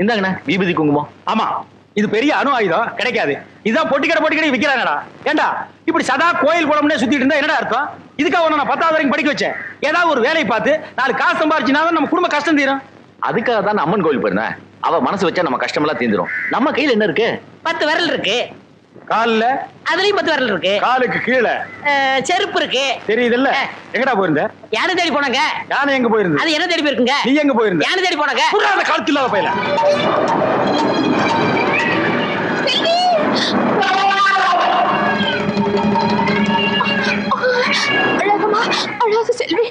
இந்தாங்கண்ணா விபூதி குங்குமம். ஆமா, இது பெரிய அணு ஆயுதம், கிடைக்காது. இதான் பொட்டிக்கடை விக்கிறாங்கடா. ஏண்டா இப்படி சதா கோயில் குளம்னே சுத்திட்டு இருந்தா என்னடா அர்த்தம்? இதுக்காக உன்னை நான் 10வது வரைக்கும் படிக்க வச்சேன். ஏதாவது ஒரு வேலையை பார்த்து 4 காசு சம்பாரிச்சுனா நம்ம குடும்ப கஷ்டம் தீரும். அதுக்காக தான் அம்மன் கோயில் போயிருந்தேன். அவ மனசு வச்சா நம்ம கஷ்டம் எல்லாம் தீந்துரும். நம்ம கையில என்ன இருக்கு? 10 விரல் இருக்கு. கால்ல அதுலயும் 10 விரல் இருக்கு. காலுக்கு கீழே செருப்பு இருக்கு. தெரியுதுல்ல? எங்கடா போயிருந்த? யானை தேடி போனாங்க. யானை எங்க போயிருந்த? அது என்ன தேடி போயிருக்குங்க? நீ எங்க போயிருந்த? யானை தேடி போனாங்க. புறாத காலத்து இல்லாத பையல. அழகமா, அழகு செல்வி.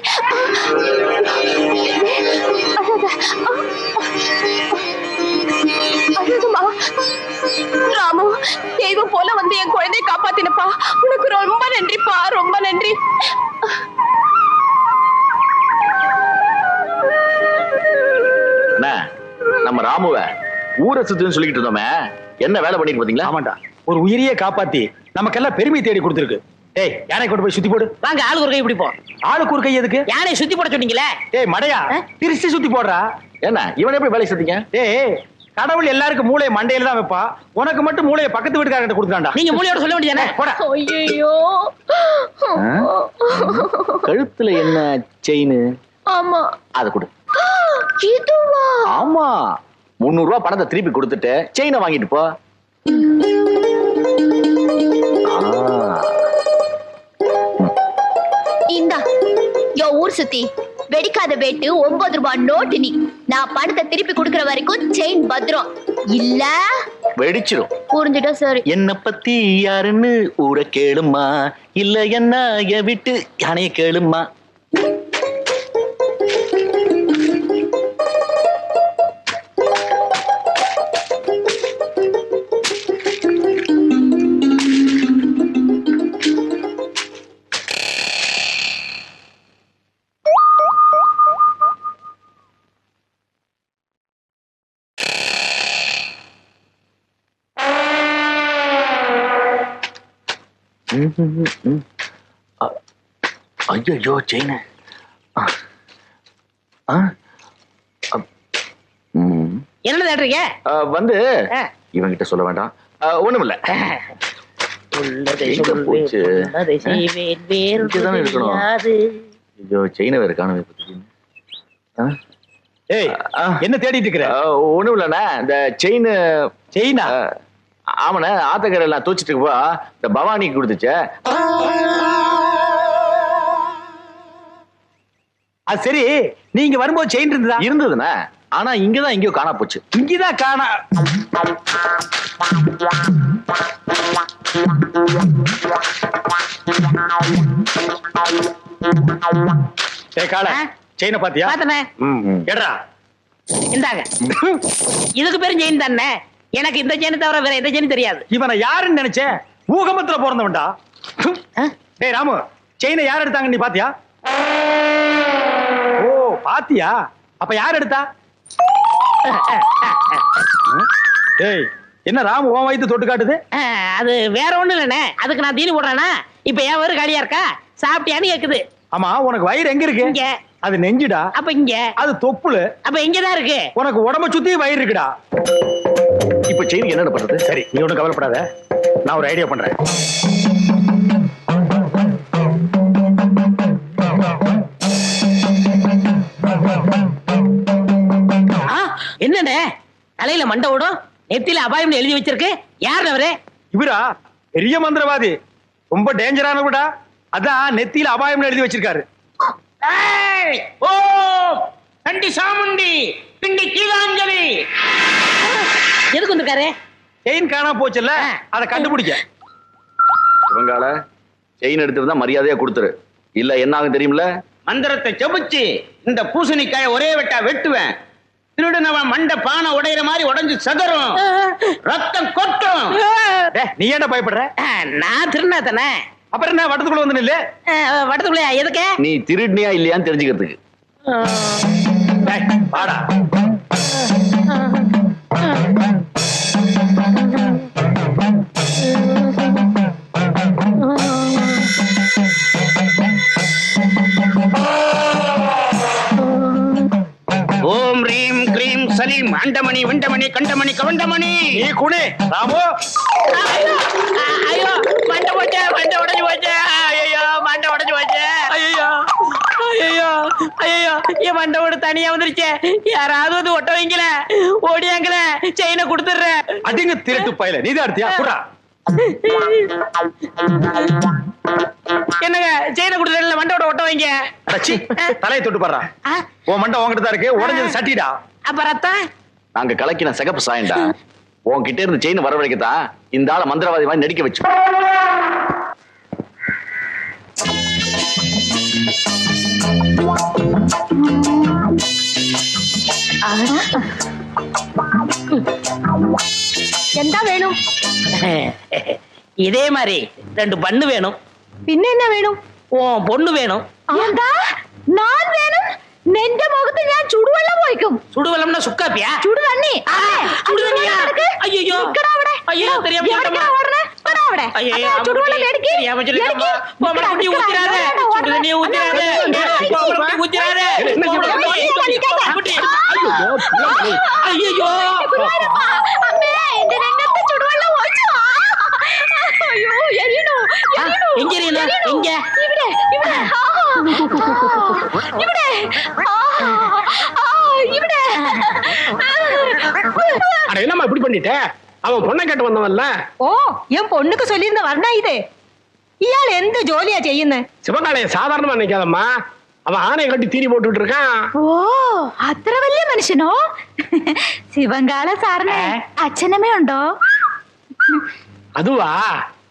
அழகமா. ராமு, தெய்வம் போல வந்து என் குழந்தையை காப்பாத்தினப்பா. உனக்கு ரொம்ப நன்றிப்பா, ரொம்ப நன்றி. நம்ம ராமுவ ஊரை சுத்துன்னு சொல்லிட்டு இருந்தோமே, என்ன வேலை பண்ணிட்டு பாத்தீங்களா? ஆமாண்டா, ஒரு உயிரியே காப்பாத்தி நமக்கெல்லாம் பெருமை தேடி கொடுத்துருக்கு. டேய், யானை கொண்டு போய் சுத்தி போடு. வாங்க, ஆளுக்கு ஒரு கை பிடிப்போம். ஆளுக்கு ஒரு கை எதுக்கு? யானை சுத்தி போட சொன்னீங்களே. டேய் மடையா, திருச்சி சுத்தி போடுறா. என்ன இவன் எப்படி வேலை செஞ்சீங்க? டேய், கடவுள் எல்லாருக்கும் மூளையை மண்டையில தான் வைப்பா. உனக்கு மட்டும் மூளையை பக்கத்து வீட்டுக்காரங்கிட்ட கொடுத்தாண்டா. நீங்க மூளையோட சொல்ல வேண்டியதானே? போடா. ஐயோ, கழுத்துல என்ன செயின்? ஆமா. அதை கொடு. இதுவா? ஆமா, 300 ரூபாய் பணத்தை திருப்பி கொடுத்துட்டு செயினை வாங்கிட்டு போ. இந்தா, யோ ஊர் சுத்தி வெடிக்காத பேட்டு 9 ரூபாய் நோட்டு. நீ நான் பணத்தை திருப்பி கொடுக்கற வரைக்கும் செயின் பத்திரம் இல்ல வெடிச்சிரும். புரிஞ்சுட்டா சரி. என்ன பத்தி யாருன்னு ஊரை கேளுமா, இல்ல என்ன விட்டு யானைய கேளுமா. ஐயோ செயின் என்ன தேடுறீங்க? வந்து இவங்கிட்ட சொல்ல வேண்டாம், ஒண்ணுமில்ல. ஐயோ செயினை வேற காணவே. ஏய், என்ன தேடிட்டு இருக்கிற? ஒண்ணும் இல்லண்ணா, இந்த செயினா? ஆமாண்ணே, ஆத்தக்கரை எல்லாம் தூச்சிட்டு போ, இந்த பவானிக்கு கொடுத்துச்சே. அது சரி, நீங்க வரும்போது செயின் இருந்ததுண்ணா, ஆனா இங்கதான் எங்கேயோ காணா போச்சு. இங்கதான் காணா. செயினை பாத்தியா? பாத்தனே. எடா இந்தாங்க. இதுக்கு பேரும் செயின் தானே. எனக்கு இந்த செயின் தவிர வேற எந்த செயின் தெரியாது. இவனை யாருன்னு நினைச்சேன்? ஊகமத்துல பிறந்தவன்டா. டேய் ராமு, செயினை யார் எடுத்தாங்க நீ பாத்தியா? ஓ பாத்தியா? அப்ப யார் எடுத்தா? டேய், என்ன ராமு உன் வயித்து தொட்டு காட்டுது? அது வேற ஒண்ணு இல்லண்ணே, அதுக்கு நான் தீனி போடுறேன்னா. இப்ப என் வயிறு காலியா இருக்கா? சாப்பிட்டியான்னு கேக்குது. ஆமா, உனக்கு வயிறு எங்க இருக்கு? இங்க. அது நெஞ்சுடா. அப்ப இங்க. அது தொப்புளு. அப்ப இங்கதான் இருக்கு. உனக்கு உடம்ப சுத்தி வயிறு இருக்குடா. இப்ப செயின் என்ன பண்றது? சரி, நீ ஒண்ணும் கவலைப்படாத, நான் ஒரு ஐடியா பண்றேன். என்னண்ணே தலையில மண்டை ஓடும், நெத்தியில அபாயம் எழுதி வச்சிருக்கு? யார் அவரு? இவரா? பெரிய மந்திரவாதி, ரொம்ப டேஞ்சரானவடா. அதான் நெத்தியில அபாயம் எழுதி வச்சிருக்காரு. ஓ கண்டி சாமுண்டி பிண்டி கீழாஞ்சலி. எதுக்கு வந்திருக்காரு? செயின் காணா போச்சுல்ல, அதை கண்டுபிடிக்க. இவங்கால செயின் எடுத்துட்டு மரியாதையா கொடுத்துரு, இல்ல என்ன ஆகும் தெரியுமில்ல? மந்திரத்தை ஜபிச்சு இந்த பூசணிக்காய ஒரே வெட்டா வெட்டுவேன். திருடுனவன் மண்ட பானை உடையிற மாதிரி உடைஞ்சு சதறும், ரத்தம் கொட்டும். நீ என்ன பயப்படுற? நான் திருநா தானே. அப்புறம் என்ன வட்டத்துக்குள்ள வந்து நில்லு. வட்டத்துக்குள்ள எதுக்கு? நீ திருடினியா இல்லையான்னு தெரிஞ்சுக்கிறதுக்கு. வாடா. ஓம் ரீம் ஓம் கிரீம் சலீம் அண்டமணி விண்டமணி கண்டமணி கவண்டமணி. நீ குனி ராமு. ஐயோ மண்டை போச்சு, மண்டை உடைஞ்சு போச்சு. ஐயோ மண்டை உடைஞ்சு போச்சு. ஐயோ ஐயோ ஐயோ என் மண்டை ஓடு தனியா வந்துருச்சு. யாராவது வந்து ஒட்ட வைங்கள, ஓடியாங்கள, செயினை கொடுத்துடுறேன். அடிங்க திருட்டு பயல, நீதான் எடுத்தியா? குடா. என்னங்க செயினை கொடுத்துறேன், மண்டோட ஒட்ட வைங்க. அடச்சி, தலையை தொட்டு பாடுறா. உன் மண்டை உன்கிட்ட தான் இருக்கு, உடஞ்சது சட்டிடா. அப்ப ரத்தம் நாங்க கலக்கின சிகப்பு சாயண்டா. உன்கிட்ட இருந்து செயின் வரவழைக்கத்தான் இந்த ஆளை மந்திரவாதி மாதிரி நடிக்க வச்சு. என்ன வேணும்? இதே மாதிரி 2 பண்ணு வேணும். பின்ன என்ன வேணும்? உன் பொண்ணு வேணும். എന്താ ഞാൻ വേണം? നിന്റെ മുഖത്ത് ഞാൻ ചുടുവെള്ളം ഒഴിക്കും. சுடுவெல்லம்னா சுக்காப்பியா? ചുടു തണ്ണി. சுடுதண்ணியா? ஐயோ ஐயோ தெரியாம ஐயோ ചുടുവെള്ളം മേടിക്ക്. தெரியாம சொல்லிட்டேம்மா. கோமல குட்டி ஊத்திராத. சுடுதண்ணியை ஊத்திராத. கோமல குட்டி ஊத்திராத. ஐயோ അമ്മേ എന്റെ രംഗത്ത് ചുടുവെള്ളം ഒഴിച്ചു. അയ്യോ എരിയണു எங்க எரியணும்? எங்க? ഇവിടെ ഇവിടെ ഇവിടെ ഇവിടെ அட என்னம்மா இப்படி பண்ணிட்ட? அவன் பொண்ணை கேட்டு வந்தவன்ல. ഓ ഞാൻ പൊണ്ണുക്ക് ചൊല്ലിയിരുന്ന വർണ്ണ ഇത്. ഇയാൾ എന്ത് ജോലിയാ ചെയ്യുന്നത്? சிவகாலைய சாதாரணமா நினைக்காதம்மா. அவன் ஆணையை கட்டி தீனி போட்டுட்டு இருக்கான். ഓ അത്ര വലിയ മനുഷ്യനോ? ശിവങ്കാള സാറിന് അച്ഛനമ്മ ഉണ്ടോ? அதுவா,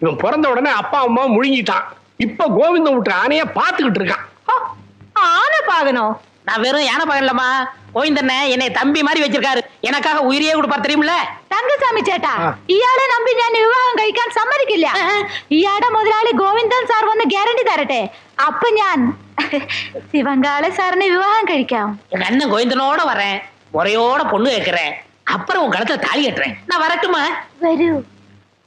இவன் பிறந்த உடனே அப்பா அம்மா முழுங்கிட்டான். இப்ப கோவிந்தம் விட்டு ஆணைய பாத்துக்கிட்டு இருக்கான். ആന പാകനോ? நான் வெறும் யானை பகல்லம்மா. கோவிந்தண்ண என்னை தம்பி மாதிரி வச்சிருக்காரு. எனக்காக உயிரியே கொடுப்பார் தெரியுமில்ல? തങ്കസ്വാമി ചേട്ടാ, ഇയാളെ നമ്പി ഞാൻ വിവാഹം കഴിക്കാൻ സമ്മതിക്കില്ല. ഇയാളുടെ മുതലാളി ഗോവിന്ദൻ സാർ വന്ന് ഗ്യാരണ്ടി തരട്ടെ. അപ്പൊ ഞാൻ ശിവങ്കാളെ സാറിനെ വിവാഹം കഴിക്കാം. எங்க அண்ணன் கோவிந்தனோட வரேன், முறையோட பொண்ணு கேட்கிறேன், அப்புறம் உன் கழுத்துல தாலி கட்டுறேன். நான் வரட்டுமா? വരൂ.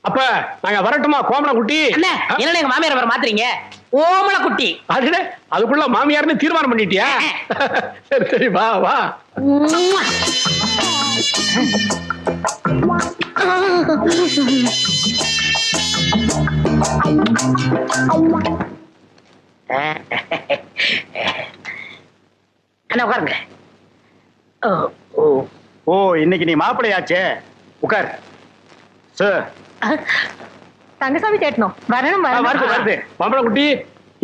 அப்ப நாங்க வரட்டுமா கோமல குட்டி? அண்ணே என்ன எங்க மாமியார் வர மாத்துறீங்க? ஓமல குட்டி. அதுக்குள்ள மாமியார்னு தீர்மானம் பண்ணிட்டியா? சரி சரி வா வா. அண்ணா உட்காருங்க. ஓ இன்னைக்கு நீ மாப்பிள்ளையாச்சே, உட்கார். சார் തങ്കസ്വാമി ചേട്ടനോ? വരണം வருது വരണം. வருது. கோமல குட்டி,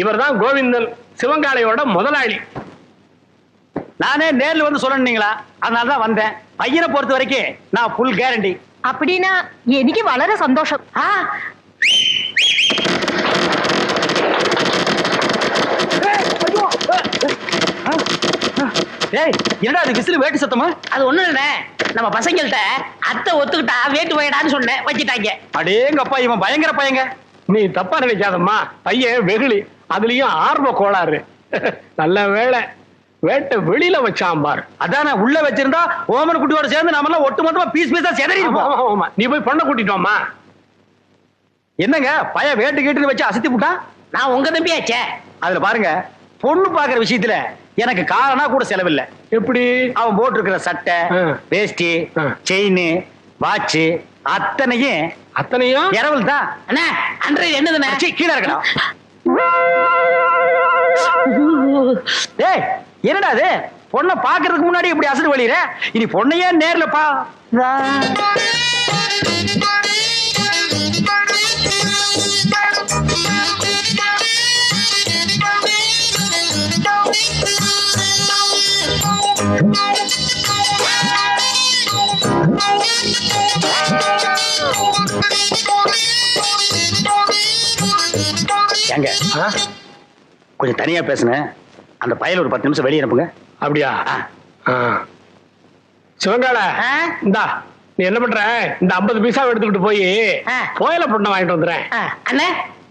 இவர் தான் கோவிந்தன், சிவங்காலையோட முதலாளி. நானே நேர்ல வந்து சொல்லணுங்களா, அதனால தான் வந்தேன். பையனை பொறுத்த வரைக்கும் நான் ஃபுல் கேரண்டி. அப்படின்னா എനിക്ക് വളരെ സന്തോഷം. ஏய் என்னடா அது விசிறு வேட்டு சத்தமா? அது ஒண்ணும் இல்ல, நம்ம பசங்கள்ட்ட அத்தை ஒத்துக்கிட்டா வேட்டு போயிடான்னு சொன்னேன், வச்சிட்டாங்க. அடேங்கப்பா, இவன் பயங்கர பையங்க. நீ தப்பா நினைக்காதம்மா, பையன் வெகுளி, அதுலயும் ஆர்வ கோளாறு. நல்ல வேளை வேட்டை வெளியில வச்சான் பாரு. அதானே உள்ள வச்சிருந்தா ஓமன குட்டியோட சேர்ந்து நாம எல்லாம் ஒட்டு மொத்தமா பீஸ் பீஸா செதறி இருப்போம். நீ போய் பொண்ணை கூட்டிட்டோமா? என்னங்க பைய வேட்டு கேட்டு வச்சு அசத்தி விட்டான்? நான் உங்க தம்பியாச்சே. அதுல பாருங்க, பொண்ணு பாக்குற விஷயத்துல எனக்கு காரணா கூட செலவில்லை. எப்படி? அவன் போட்டு இருக்கிற சட்டை, வேஷ்டி, செயின், வாட்ச் அத்தனையும் இரவல் தான். அண்ணா அன்றைய என்னதுண்ணே? கீழே இருக்கணும். டேய் என்னடா அது, பொண்ணை பாக்குறதுக்கு முன்னாடி இப்படி அசடு வழியிற, இனி பொண்ணையே நேர்ல பா. ஏங்க கொஞ்சம் தனியா பேசுனேன், அந்த பையல ஒரு 10 நிமிஷம் வெளியே அனுப்புங்க. அப்படியா? சிவங்கால இந்தா, நீ என்ன பண்ற, இந்த 50 பைசா எடுத்துக்கிட்டு போய் கோயில பொண்ணை வாங்கிட்டு வந்துடுறேன். அண்ணே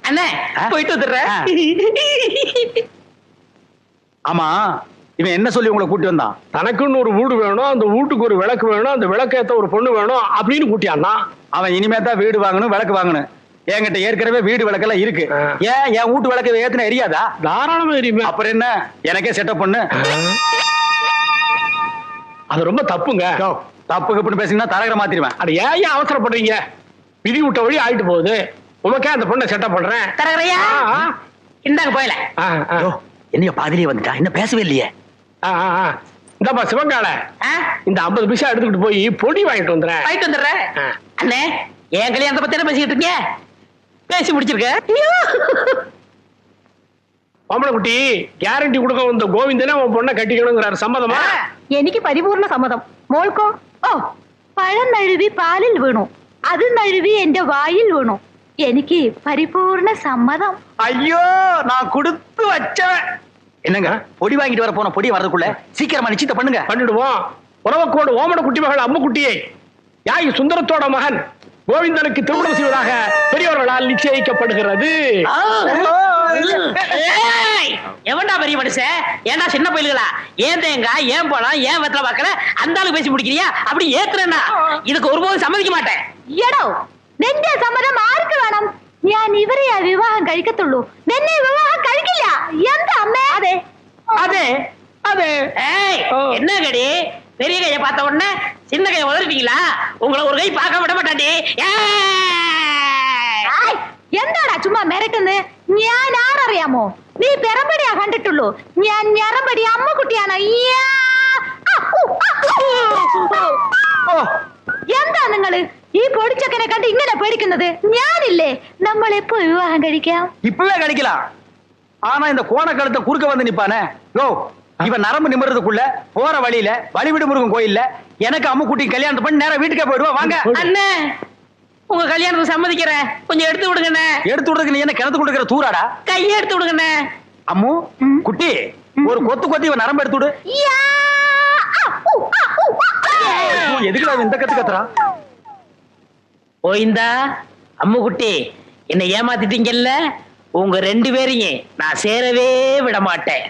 அண்ணே போயிட்டு வந்துடுறேன். ஆமா, இவன் என்ன சொல்லி உங்களை கூட்டி வந்தான்? தனக்குன்னு ஒரு வீடு வேணும், அந்த வீட்டுக்கு ஒரு விளக்கு வேணும், அந்த விளக்கேத்த ஒரு பொண்ணு வேணும் அப்படின்னு கூட்டியான்னா. அவன் இனிமே தான் வீடு வாங்கணும், விளக்கு வாங்கணும். என்கிட்ட ஏற்கனவே வீடு விளக்கெல்லாம் இருக்கு. ஏன் என் வீட்டு விளக்கு ஏத்துன எரியாதா? தாராளமா எரியுமே. அப்புறம் என்ன, எனக்கே செட்டப் பண்ணு. அது ரொம்ப தப்புங்க. தப்புக்கு இப்படி பேசிங்கன்னா தரகரை மாத்திடுவேன். அது ஏன் அவசரப்படுறீங்க? விதி விட்ட வழி ஆயிட்டு போகுது. உமக்கே அந்த பொண்ணை செட்டப் பண்றேன். தரகரையா இந்தாங்க போயல. என்னைய பாதிரியே வந்துட்டா, இன்னும் பேசவே இல்லையே. இந்தப்பா சிவங்கால, இந்த 50 பைசா எடுத்துக்கிட்டு போய் பொடி வாங்கிட்டு வந்துடுறேன். வாங்கிட்டு வந்துடுறேன். அண்ணே என் கல்யாணத்தை பத்தி என்ன பேசிக்கிட்டு இருக்கீங்க? பேசி முடிச்சிருக்க. பொம்பளை குட்டி கேரண்டி கொடுக்க வந்த கோவிந்தனே உன் பொண்ணை கட்டிக்கணுங்கிறாரு. சம்மதமா? എനിക്ക് പരിപൂർണ സമ്മതം. മോൾക്കോ? ഓ പഴം നഴുവി പാലിൽ വീണു, അത് നഴുവി എന്റെ വായിൽ വീണു. എനിക്ക് പരിപൂർണ സമ്മതം. ஐயோ நான் கொடுத்து வச்சவன். என்னங்க பொடி வாங்கிட்டு வர போன பொடி வரதுக்குள்ள சீக்கிரமா நிச்சயத்தை பண்ணுங்க. பண்ணிடுவோம். உறவக்கோடு ஓமன குட்டி மகள் அம்மு குட்டியை யாய் சுந்தரத்தோட மகன் கோவிந்தனுக்கு திருமணம் செய்வதாக பெரியவர்களால் நிச்சயிக்கப்படுகிறது. எவன்டா பெரிய மனுஷன்? ஏன்டா சின்ன பயில்களா? ஏன் தேங்காய், ஏன் பழம், ஏன் வெத்தலை பார்க்கல அந்த ஆளு பேசி முடிக்கிறியா? அப்படி ஏத்துறேன்னா இதுக்கு ஒருபோதும் சம்மதிக்க மாட்டேன். എടോ നിന്റെ സമ്മതം ആർക്ക് വേണം? ഞാൻ ഇവരെയാ വിവാഹം കഴിക്കത്തുള്ളൂ, നിന്നെ വിവാഹം കഴിക്കില്ല. എന്താ അമ്മേ? അതെ அதே அதே. ஏய் என்ன கடி? பெரிய கையை பார்த்த உடனே சின்ன கையை உதறிட்டீங்களா? உங்களை ஒரு கை பார்க்க விட மாட்டாண்டி. എന്താടാ ചുമ്മാ മെരക്കുന്നത്? ഞാൻ ആരറിയാമോ? നീ പെറമ്പടിയാ കണ്ടിട്ടുള്ളൂ, ഞാൻ ഞറമ്പടി അമ്മക്കുട്ടിയാണ്. എന്താ നിങ്ങള് ഈ പൊടിച്ചക്കനെ കണ്ട് ഇങ്ങനെ പേടിക്കുന്നത്? ഞാനില്ലേ, നമ്മൾ എപ്പോ വിവാഹം കഴിക്കാം? இப்பவே கிடைக்கலாம். ஆனா இந்த கோணக்கழுத்தை குறுக்க வந்து நிப்பானே, யோ இவன் நரம்பு நிமிறதுக்குள்ள போற வழியில வழிவிடு முருகன் கோயில்ல எனக்கு அம்மு குட்டி கல்யாணத்தை பண்ணி நேரம் வீட்டுக்கே போயிடுவா. வாங்க அண்ணே, உங்க கல்யாணத்துக்கு சம்மதிக்கிறேன், கொஞ்சம் எடுத்து விடுங்கண்ணே. எடுத்து விடுறதுக்கு நீ என்ன கிணத்து கொடுக்கிற தூராடா? கையை எடுத்து விடுங்கண்ணே. அம்மு குட்டி ஒரு கொத்து கொத்தி இவன் நரம்பு எடுத்து விடு. எதுக்குடா இந்த கத்து கத்துறா? ஓய்ந்தா அம்மு குட்டி, என்னை ஏமாத்திட்டீங்கல்ல, உங்க 2 பேரையும் நான் சேரவே விட மாட்டேன்.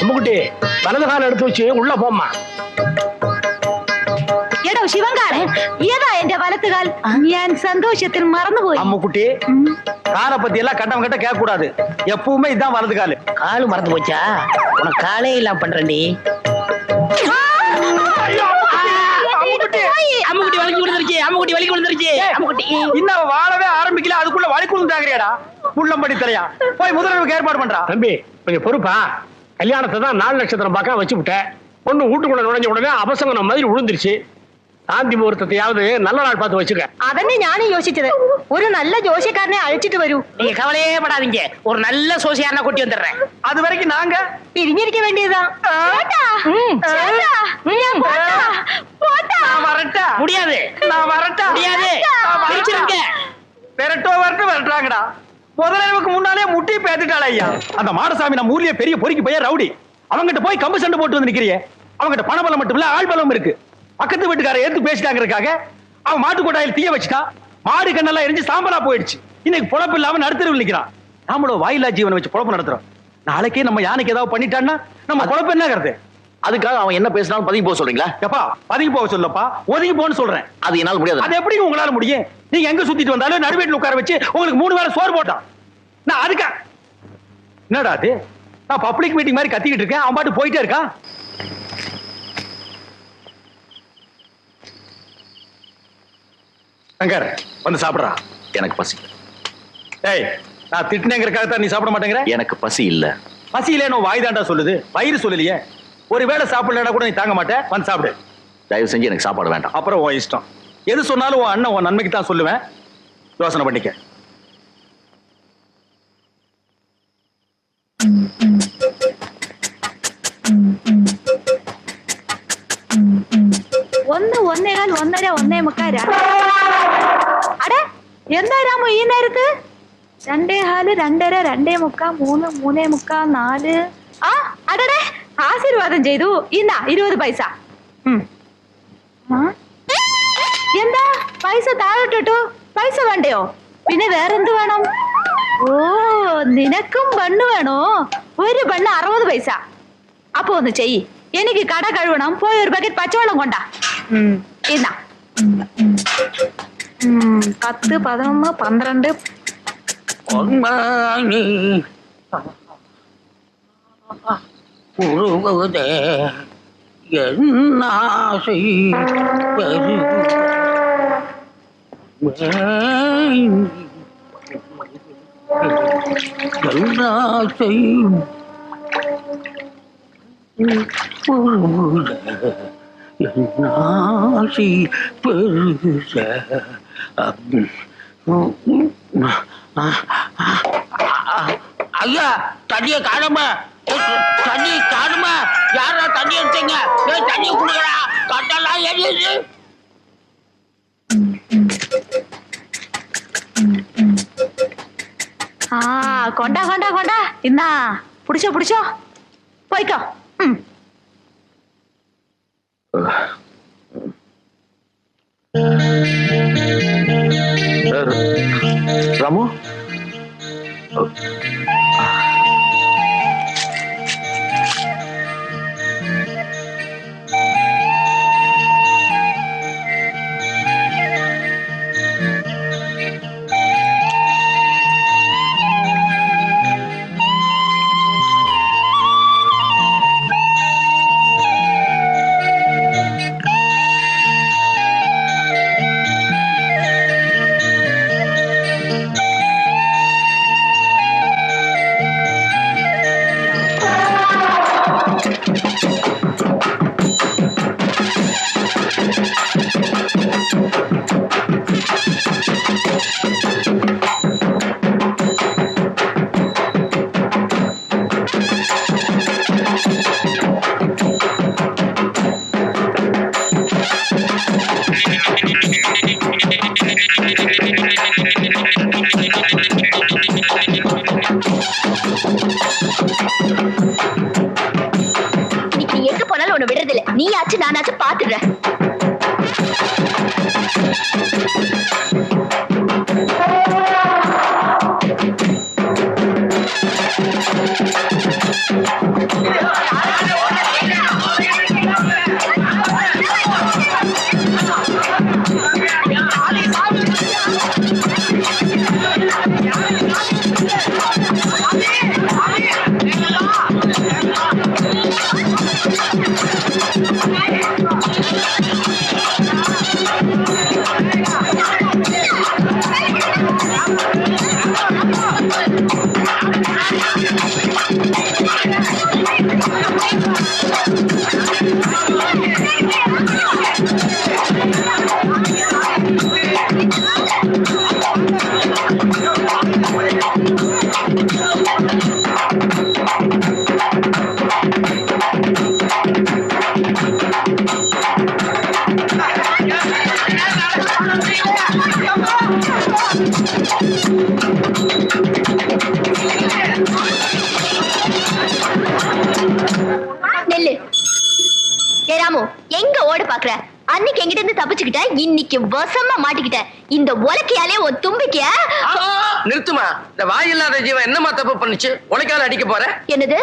அம்முக்குட்டி வலது காலம் எடுத்து வச்சு உள்ள போம்மா. എടോ ശിവങ്കാളെ, ഏതാ എന്റെ വലത്തുകാൽ? ഞാൻ സന്തോഷത്തിൽ മറന്നുപോയി. அம்மு குட்டி காரை பத்தி எல்லாம் கட்டம் கட்ட கேட்க கூடாது. எப்பவுமே இதான் வலது காலு. காலு மறந்து போச்சா? உனக்கு காலே இல்லாம பண்றேன்டி. அம்முக்குட்டி வலிக்கு விழுந்துருச்சு, அம்முக்குட்டி வலிக்கு விழுந்துருச்சு. அம்முக்குட்டி இன்னும் வாழவே ஆரம்பிக்கல, அதுக்குள்ள வழி குழுந்தாங்கறியாடா? உள்ளம்படி தலையா போய் முதல்வருக்கு ஏற்பாடு பண்றா. தம்பி கொஞ்சம் பொறுப்பா. கல்யாணத்தை தான் 4 நட்சத்திரம் பார்க்க வச்சு விட்டேன். பொண்ணு வீட்டுக்குள்ள நுழைஞ்ச உடனே அபசங்கனம் மாதிரி விழுந்துருச்சு. சாந்தி முகூர்த்தத்தையாவது நல்ல நாள் பார்த்து வச்சுக்க. അതന്നെ ഞാനും യോசிச்சது. ഒരു നല്ല ജോഷിക്കാരനെ അഴിച്ചിട്ട് വരൂ. நீங்க கவலையே படாதீங்க, ஒரு நல்ல சோசியாரனா கூட்டி வந்துடுறேன். அது வரைக்கும் நாங்க പിരിഞ്ഞിരിக்க വേണ്ടിയതാ. நான் வரட்டா? முடியாது, நான் வரட்டா? முடியாது. பிரிச்சிருங்க. வரட்டாங்கடா. முதலமைக்கு முன்னாலே முட்டி பேத்துட்டாளே ஐயா. அந்த மாடசாமி நம்ம ஊர்லயே பெரிய பொறுக்கி போய் ரவுடி. அவங்கிட்ட போய் கம்பு சண்டை போட்டு வந்து நிக்கிறியே. அவங்கிட்ட பணபலம் மட்டும் இல்ல, ஆள் பலம் இருக்கு. பக்கத்து வீட்டுக்கார எடுத்து பேசிட்டாங்கிறதுக்காக அவன் மாட்டு கொட்டாயில் தீய வச்சுட்டான். மாடு கண்ணெல்லாம் எரிஞ்சு சாம்பலா போயிடுச்சு. இன்னைக்கு பொழப்பு இல்லாம நடுத்தருவில் நிக்கிறான். நாமளும் வாயிலா ஜீவனை வச்சு பொழப்பு நடத்துறோம். நாளைக்கே நம்ம யானைக்கு ஏதாவது பண்ணிட்டான்னா நம்ம பொழப்பு என்னங்கிறது? அதுக்காக அவன் என்ன பேசினாலும் பதுங்கி போக சொல்றீங்களா? எப்பா பதுங்கி போக சொல்லப்பா, ஒதுங்கி போன்னு சொல்றேன். அது என்னால முடியாது. அது எப்படி உங்களால முடியும்? நீங்க எங்க சுத்திட்டு வந்தாலும் நடுவேட்டில் உட்கார வச்சு உங்களுக்கு 3 வேளை சோறு போட்டான். நான் அதுக்கா என்னடா அது? நான் பப்ளிக் மீட்டிங் மாதிரி கத்திக்கிட்டு இருக்கேன், அவன் பாட்டு போயிட்டே இருக்கான். சங்கர் வந்து சாப்பிடுறா. எனக்கு பசி. ஏய், நான் திட்டினேங்கிறதுக்காக தான் நீ சாப்பிட மாட்டேங்கிற? எனக்கு பசி இல்ல. பசி இல்லைன்னு வாய் தாண்டா சொல்லுது, வயிறு சொல்லலையே. ஒருவேளை சாப்பிடலன்னா கூட நீ தாங்க மாட்டேன். வந்து சாப்பிடு. தயவு செஞ்சு எனக்கு சாப்பாடு வேண்டாம். அப்புறம் உன் இஷ்டம். எது சொன்னாலும் உன் அண்ணன் உன் நன்மைக்கு தான் சொல்லுவேன். யோசனை பண்ணிக்க. ഒന്ന്, ഒന്നേകാൽ, 1:30, 1:45. അടേ എന്താ രാമു ഈ നേരത്ത്? 2:15, 2:30, 2:45, 3, 3:45, 4. ആ അടടേ, ആശീർവാദം ചെയ്തു. ഇന്നാ 20 പൈസ. എന്താ പൈസ താഴോട്ടിട്ടു? പൈസ വേണ്ടയോ? പിന്നെ വേറെന്ത് വേണം? ഓ നിനക്കും ബണ്ണ് വേണോ? ഒരു ബണ്ണ് 60 പൈസ. அப்போ ஒண்ணு செய், எனக்கு கடை கழுவணும், போய் ஒரு பக்கெட் பச்சை வெள்ளம் கொண்டா. என்ன 10, 11, 12 உருகுதே என்னாசை என்னாசை என்னாசி பெருச ஐயா தண்ணிய காணுமா, தண்ணி காணுமா, யாரா தண்ணி எடுத்தீங்க, தண்ணி குடிக்கிறா, கட்டெல்லாம் எரியுது. கொண்டா கொண்டா கொண்டா, என்ன புடிச்சோ புடிச்சோ, போய்க்கோ. ராமு, நீயாச்சு நானாச்சு பாத்துடுறேன். நெல்லு ஏராமு, எங்க ஓட பாக்குற? அன்னைக்கு எங்கிட்ட இருந்து தப்பிச்சுக்கிட்ட, இன்னைக்கு வசமா மாட்டிக்கிட்ட. இந்த உலக்கையாலே ஒரு தும்பிக்க. நிறுத்துமா, இந்த வாய் இல்லாத ஜீவன் என்னமா தப்பு பண்ணுச்சு? உலக்கால அடிக்க போற? என்னது?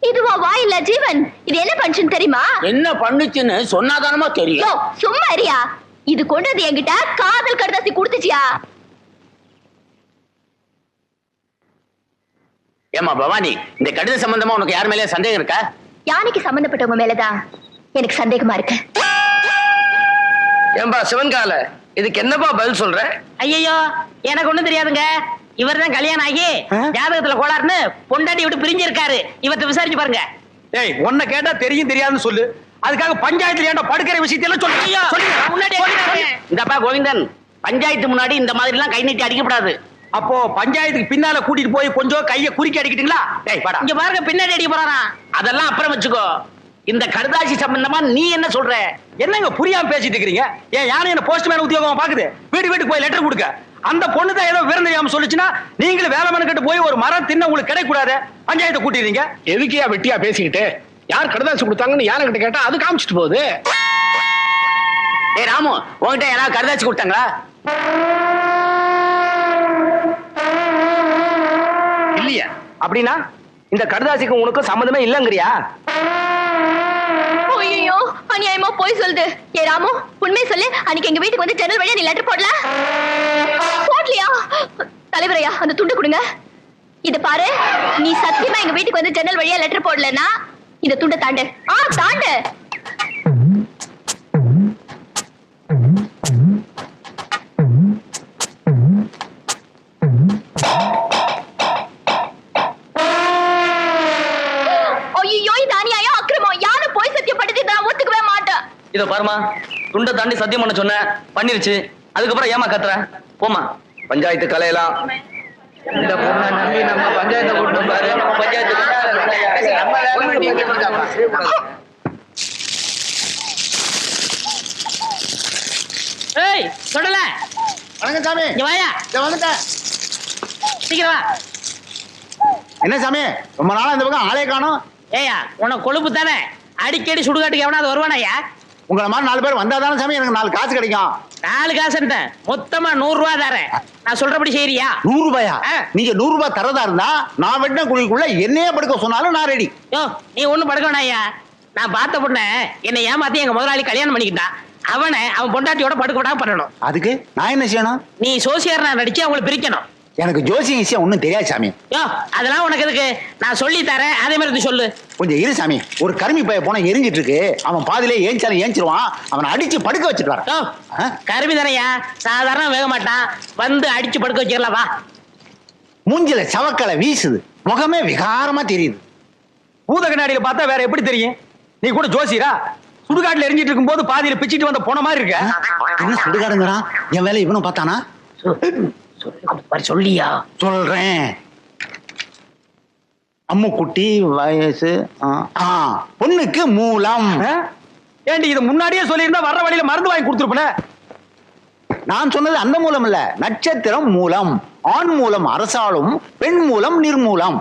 இதுவா வாய் இல்ல ஜீவன்? இது என்ன பண்ணுச்சுன்னு தெரியுமா? என்ன பண்ணுச்சுன்னு சொன்னாதானமா தெரியும். சும்மா இருயா. இது கொண்டது என்கிட்ட காதல் கடுதாசி கொடுத்துச்சியா? ஏமா பவானி, இந்த கடித சம்பந்தமா உனக்கு யார் மேலே சந்தேகம் இருக்கா? யானைக்கு சம்பந்தப்பட்டவங்க மேலதான் எனக்கு சந்தேகமா இருக்கு. ஏன்பா சிவன்கால, இதுக்கு என்னப்பா பதில் சொல்ற? ஐயோ, எனக்கு ஒண்ணும் தெரியாதுங்க. இவர் தான் கல்யாணம் ஆகி ஜாதகத்துல கோளாறுன்னு பொண்டாட்டி விட்டு பிரிஞ்சிருக்காரு. இவர்கிட்ட விசாரிச்சு பாருங்க. ஏய், உன்னை கேட்டா தெரியும் தெரியாதுன்னு சொல்லு. அதுக்காக பஞ்சாயத்துல ஏன்டா படுக்கிற விஷயத்தையெல்லாம் சொல்லு. இந்தப்பா கோவிந்தன், பஞ்சாயத்து முன்னாடி இந்த மாதிரி எல்லாம் கை நீட்டி அடிக்கப்படாது. அப்போ பஞ்சாயத்துக்கு பின்னால கூட்டிட்டு போய் கொஞ்சம் கைய குறுக்கி அடிக்கிட்டீங்களா? இங்க பாருங்க, பின்னாடி அடிக்க போறாராம். அதெல்லாம் அப்புறம் வச்சுக்கோ. இந்த கடுதாசி சம்பந்தமா நீ என்ன சொல்ற? என்னங்க புரியாம பேசிட்டு இருக்கீங்க? ஏன் யானை என்ன போஸ்ட்மேன் உத்தியோகம் பாக்குது? வீட்டுக்கு போய் லெட்டர் கொடுக்க. அந்த பொண்ணு தான் ஏதோ விருந்து தெரியாம சொல்லுச்சுன்னா நீங்களும் வேலை மனக்கிட்டு போய் ஒரு மரம் தின்ன உங்களுக்கு கிடைக்க கூடாது. பஞ்சாயத்தை கூட்டிடுறீங்க. எதுக்கியா வெட்டியா பேசிக்கிட்டு? யார் கடுதாசி கொடுத்தாங்கன்னு யானை கிட்ட கேட்டா அது காமிச்சிட்டு போகுது. ஏ ராமு, உன்கிட்ட யாராவது கடுதாசி கொடுத்தாங்களா? இல்லையா? அப்படின்னா இந்த கடுதாசிக்கு உனக்கு சம்மந்தமே இல்லங்கறியா? போய் சொல்லுது. ஏ ராமு, உண்மையை சொல்லு. அன்னைக்கு எங்க வீட்டுக்கு வந்து ஜன்னல் வழியா நீ லெட்டர் போடல? போடலையா? தலைவரையா, அந்த துண்டு கொடுங்க. இத பாரு, நீ சத்தியமா எங்க வீட்டுக்கு வந்து ஜன்னல் வழியா லெட்டர் போடலன்னா இந்த துண்டை தாண்டு. தாண்டு. ஐயோ, இது அநியாயம், அக்கிரமம். யாரும் போய் சத்தியப்படுத்தி நான் ஒத்துக்கவே மாட்டேன். இத பாருமா, துண்டை தாண்டி சத்தியம் பண்ண சொன்ன, பண்ணிருச்சு. அதுக்கப்புறம் ஏமா கத்துற? போமா. பஞ்சாயத்து கலையெல்லாம் இந்த பொண்ணை நம்பி நம்ம பஞ்சாயத்தை கூட்டு பாரு. ஏய் சொல்லல. வணக்கம் சாமி. இங்க வாயா. வந்துட்டேன். சீக்கிரம் வா. என்ன சாமி, ரொம்ப நாளா இந்த பக்கம் ஆளே காணோம். ஏயா, உனக்கு கொழுப்பு தானே. அடிக்கடி சுடுகாட்டுக்கு எவனாவது வருவானாயா? உங்களை மாதிரி 4 பேர் வந்தா தானே சாமி எனக்கு 4 காசு கிடைக்கும். 4 காசு மொத்தமா 100 ரூபா தரேன். நான் சொல்றபடி செய்யறியா? 100 ரூபாயா? ஆ. நீங்க 100 ரூபாய் தரதா இருந்தா நான் வெட்டின குழிக்குள்ள என்னையே படுக்க சொன்னாலும் நான் ரெடி. யோ, நீ ஒண்ணும் படுக்க வேணாயா. நான் பார்த்த பொண்ணு என்னை ஏமாத்தி எங்க முதலாளி கல்யாணம் பண்ணிக்கிட்டான். அவன் பொண்டாட்டியோட படுக்க விடாம பண்ணணும். அதுக்கு நான் என்ன செய்யணும்? நீ சோசியர் நடிச்சு அவங்களை பிரிக்கணும். எனக்கு ஜோசியம் ஈஸியா ஒண்ணும் தெரியாது சாமி. யோ, அதெல்லாம் உனக்கு எதுக்கு? நான் சொல்லி தரேன், அதே மாதிரி சொல்லு. கொஞ்சம் இரு சாமி. ஒரு கருமி பைய போனா எரிஞ்சிட்டு இருக்கு. அவன் பாதியிலே ஏஞ்சாலும் ஏஞ்சிருவான். அவனை அடிச்சு படுக்க வச்சுட்டு வர. யோ, கருமி தானையா, சாதாரண வேக மாட்டான். வந்து அடிச்சு படுக்க வச்சிடலாம், வா. மூஞ்சில சவக்கலை வீசுது, முகமே விகாரமா தெரியுது. பூத கண்ணாடியில பார்த்தா வேற எப்படி தெரியும்? நீ கூட ஜோசியரா? சுடுகாட்டுல எரிஞ்சிட்டு இருக்கும் போது பாதியில பிச்சிட்டு வந்த போன மாதிரி இருக்க. என்ன சுடுகாடுங்கிறான்? என் வேலை இவனும் பார்த்தானா? சொல்லியா? சொல்றேன். அம்முக்குட்டி வயசு பொண்ணுக்கு மூலம். ஏண்டி இது முன்னாடியே சொல்லியிருந்தா வர்ற வழியில மருந்து வாங்கி கொடுத்துருப்பேன். நான் சொன்னது அந்த மூலம் இல்ல, நட்சத்திரம் மூலம். ஆண் மூலம் அரசாலும், பெண் மூலம் நிர்மூலம்.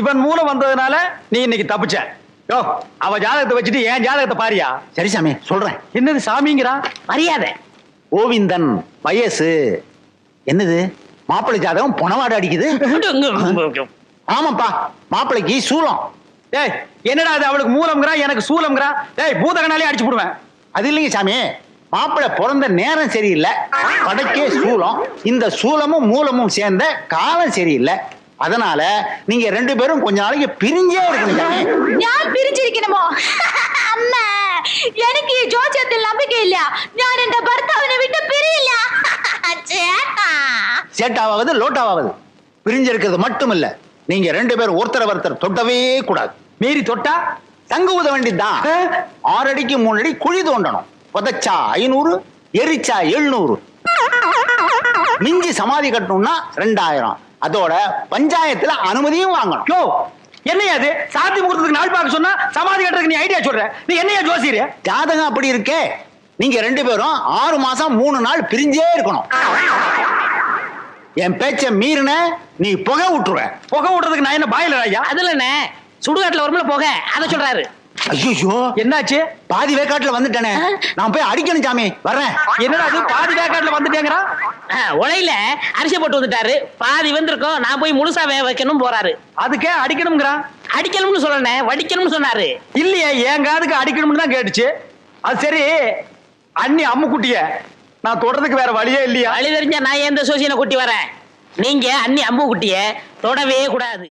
இவன் மூலம் வந்ததுனால நீ இன்னைக்கு தப்பிச்ச. யோ, அவ ஜாதகத்தை வச்சுட்டு என் ஜாதகத்தை பாரியா. சரி சாமி, சொல்றேன். என்னது சாமிங்கிறா? மரியாதை. கோவிந்தன் வயசு. என்னது மாப்பிள்ளை ஜாதகம் பொணவாடு அடிக்குது? ஆமாப்பா, மாப்பிள்ளைக்கு சூலம். டேய், என்னடா அது? அவளுக்கு மூலம்ங்கறா, எனக்கு சூலம்ங்கறா. டேய், பூதகனாலே அடிச்சு போடுவேன். அது இல்லைங்க சாமி, மாப்பிள்ளை பிறந்த நேரம் சரியில்லை, படைக்கே சூலம். இந்த சூலமும் மூலமும் சேர்ந்த காலம் சரியில்லை. அதனால நீங்க 2 பேரும் கொஞ்ச நாளைக்கு பிரிஞ்சே இருக்கணும் சாமி. ഞാൻ പിരിച്ചിരിക്കണമോ? അമ്മ, എനിക്ക് ഈ ജോത്സ്യത്തിൽ നம்பிക്കയില്ല. ഞാൻ എന്റെ ഭർത്താവിനെ വിട്ട് പിരിയില്ല. சேட்டாவது லோட்டாவது பிரிஞ்சிருக்கிறது மட்டும் இல்ல, நீங்க 2 பேரும் ஒருத்தர் தொட்டவே கூடாது. மீறி தொட்டா தங்க ஊத வேண்டியதுதான். 6 அடிக்கு 3 அடி குழி தோண்டணும். புதைச்சா 500, எரிச்சா 700. மிஞ்சி சமாதி கட்டணும்னா 2000. அதோட பஞ்சாயத்துல அனுமதியும் வாங்கணும். யோ, என்னையா அது? சாந்தி முகூர்த்தத்துக்கு நாள் பார்க்க சொன்னா சமாதி கட்டுறதுக்கு நீ ஐடியா சொல்ற. நீ என்னையா ஜோசியர்? ஜாதகம் அப்படி இருக்கே. நீங்க 2 பேரும் 6 மாசம் 3 நாள் பிரிஞ்சே இருக்கணும். என் பேச்ச மீறின நீ புகை விட்டுருவ. புகை விடுறதுக்கு நான் என்ன பாயிலர் ஐயா? அதுல என்ன சுடுகாட்டுல வரும்ல போக, அத சொல்றாரு. ஐயோ, என்னாச்சு? பாதி வேக்காட்டுல வந்துட்டேனே, நான் போய் அடிக்கணும் சாமி. வர்றேன். என்னடா அது? பாதி வேக்காட்டுல வந்துட்டேங்கறா. உலையில அரிசி போட்டு வந்துட்டாரு, பாதி வந்திருக்கோம். நான் போய் முழுசா வேக வைக்கணும் போறாரு. அதுக்கே அடிக்கணும்ங்கறா. அடிக்கணும்னு சொல்லனே, வடிக்கணும்னு சொன்னாரு. இல்லையே, என் காதுக்கு அடிக்கணும்னு தான் கேட்டுச்சு. அது சரி, அண்ணி அம்முக்குட்டிய நான் தொடறதுக்கு வேற வழியே இல்லையா? வழி தெரிஞ்சா நான் எந்த சோசியனை கூட்டி வரேன். நீங்க அண்ணி அம்பு குட்டிய தொடவே கூடாது.